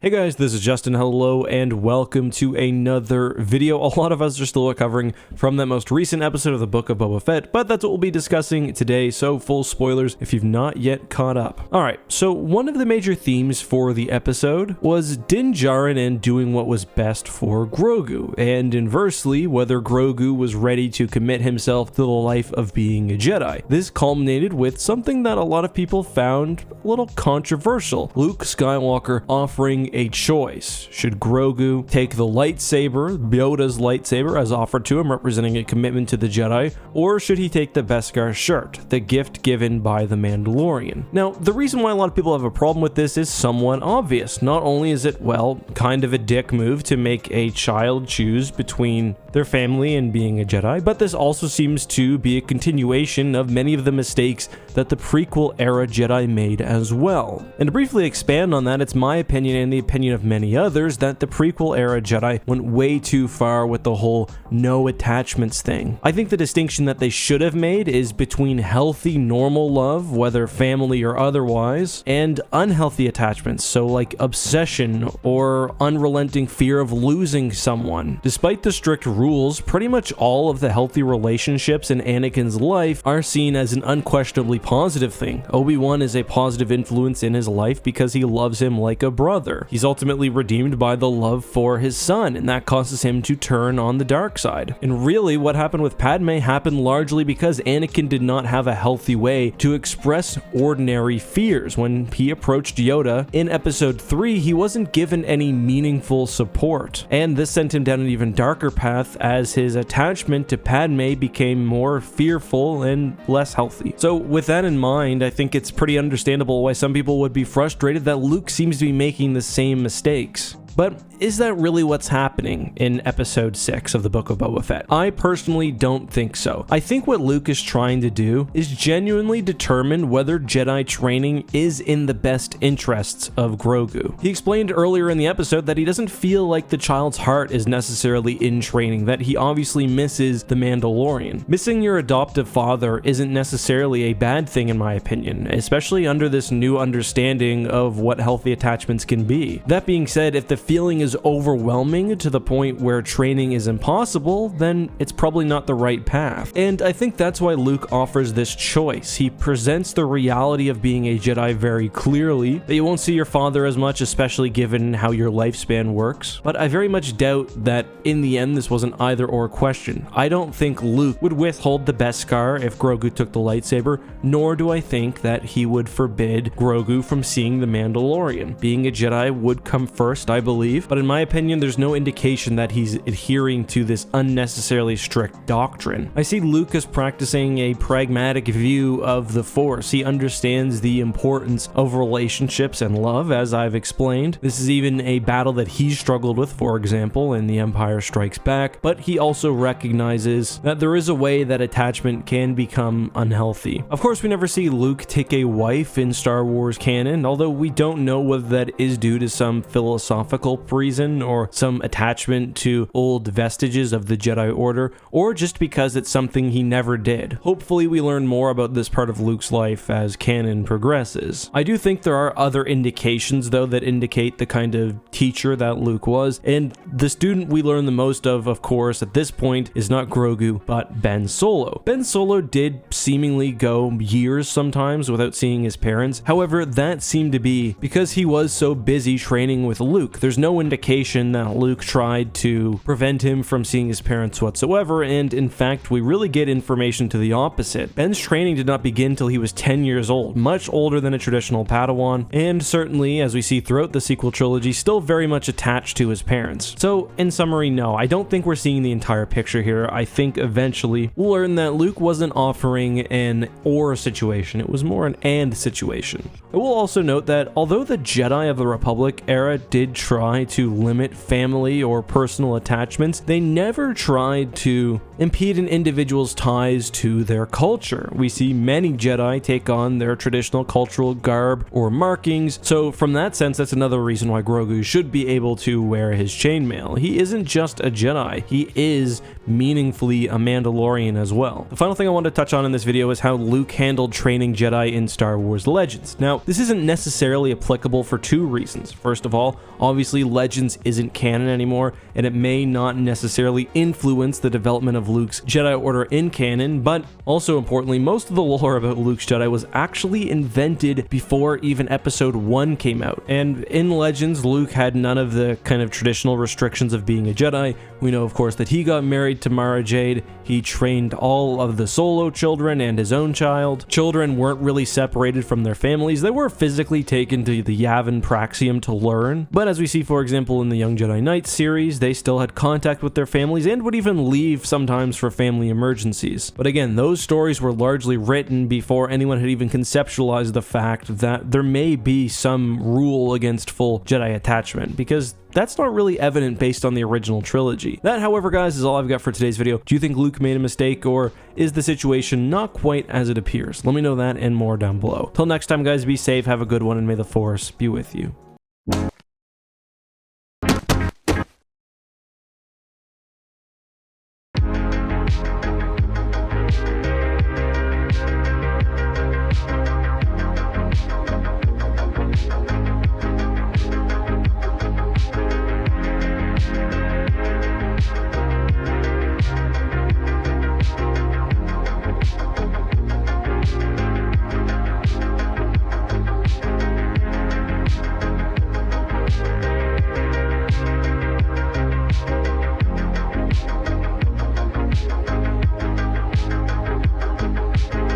Hey guys, this is Justin. Hello and welcome to another video. A lot of us are still recovering from that most recent episode of the Book of Boba Fett, but that's what we'll be discussing today, so full spoilers if you've not yet caught up. Alright, so one of the major themes for the episode was Din Djarin and doing what was best for Grogu, and inversely, whether Grogu was ready to commit himself to the life of being a Jedi. This culminated with something that a lot of people found a little controversial. Luke Skywalker offering a choice. Should Grogu take the lightsaber, Yoda's lightsaber, as offered to him, representing a commitment to the Jedi, or should he take the Beskar shirt, the gift given by the Mandalorian? Now, the reason why a lot of people have a problem with this is somewhat obvious. Not only is it, well, kind of a dick move to make a child choose between their family and being a Jedi, but this also seems to be a continuation of many of the mistakes that the prequel era Jedi made as well. And to briefly expand on that, it's my opinion and the opinion of many others that the prequel era Jedi went way too far with the whole no attachments thing. I think the distinction that they should have made is between healthy, normal love, whether family or otherwise, and unhealthy attachments, so like obsession or unrelenting fear of losing someone. Despite the strict rules, pretty much all of the healthy relationships in Anakin's life are seen as an unquestionably positive thing. Obi-Wan is a positive influence in his life because he loves him like a brother. He's ultimately redeemed by the love for his son, and that causes him to turn on the dark side. And really, what happened with Padme happened largely because Anakin did not have a healthy way to express ordinary fears. When he approached Yoda in episode 3, he wasn't given any meaningful support, and this sent him down an even darker path as his attachment to Padme became more fearful and less healthy. So with that in mind, I think it's pretty understandable why some people would be frustrated that Luke seems to be making the same mistakes. But is that really what's happening in episode 6 of the Book of Boba Fett? I personally don't think so. I think what Luke is trying to do is genuinely determine whether Jedi training is in the best interests of Grogu. He explained earlier in the episode that he doesn't feel like the child's heart is necessarily in training, that he obviously misses the Mandalorian. Missing your adoptive father isn't necessarily a bad thing in my opinion, especially under this new understanding of what healthy attachments can be. That being said, if the feeling is overwhelming to the point where training is impossible, then it's probably not the right path. And I think that's why Luke offers this choice. He presents the reality of being a Jedi very clearly, that you won't see your father as much, especially given how your lifespan works. But I very much doubt that in the end this was an either or question. I don't think Luke would withhold the Beskar if Grogu took the lightsaber, nor do I think that he would forbid Grogu from seeing the Mandalorian. Being a Jedi would come first, I believe, but in my opinion, there's no indication that he's adhering to this unnecessarily strict doctrine. I see Luke as practicing a pragmatic view of the Force. He understands the importance of relationships and love, as I've explained. This is even a battle that he's struggled with, for example, in The Empire Strikes Back, but he also recognizes that there is a way that attachment can become unhealthy. Of course, we never see Luke take a wife in Star Wars canon, although we don't know whether that is due to some philosophical reason or some attachment to old vestiges of the Jedi Order, or just because it's something he never did. Hopefully we learn more about this part of Luke's life as canon progresses. I do think there are other indications though that indicate the kind of teacher that Luke was, and the student we learn the most of course at this point is not Grogu but Ben Solo. Ben Solo did seemingly go years sometimes without seeing his parents. However, that seemed to be because he was so busy training with Luke. There's no indication that Luke tried to prevent him from seeing his parents whatsoever, and in fact, we really get information to the opposite. Ben's training did not begin till he was 10 years old, much older than a traditional Padawan, and certainly, as we see throughout the sequel trilogy, still very much attached to his parents. So, in summary, no, I don't think we're seeing the entire picture here. I think eventually we'll learn that Luke wasn't offering an or situation, it was more an and situation. I will also note that although the Jedi of the Republic era did try to to limit family or personal attachments, they never tried to impede an individual's ties to their culture. We see many Jedi take on their traditional cultural garb or markings, so from that sense, that's another reason why Grogu should be able to wear his chainmail. He isn't just a Jedi, he is meaningfully a Mandalorian as well. The final thing I want to touch on in this video is how Luke handled training Jedi in Star Wars Legends. Now, this isn't necessarily applicable for two reasons. First of all, obviously Legends isn't canon anymore, and it may not necessarily influence the development of Luke's Jedi Order in canon, but also importantly, most of the lore about Luke's Jedi was actually invented before even Episode 1 came out. And in Legends, Luke had none of the kind of traditional restrictions of being a Jedi. We know, of course, that he got married to Mara Jade. He trained all of the Solo children and his own child. Children weren't really separated from their families. They were physically taken to the Yavin Praxium to learn. But as we see, for example, in the Young Jedi Knights series, they still had contact with their families and would even leave sometimes for family emergencies. But again, those stories were largely written before anyone had even conceptualized the fact that there may be some rule against full Jedi attachment, because that's not really evident based on the original trilogy. That, however, guys, is all I've got for today's video. Do you think Luke made a mistake, or is the situation not quite as it appears? Let me know that and more down below. Till next time, guys, be safe, have a good one, and may the Force be with you.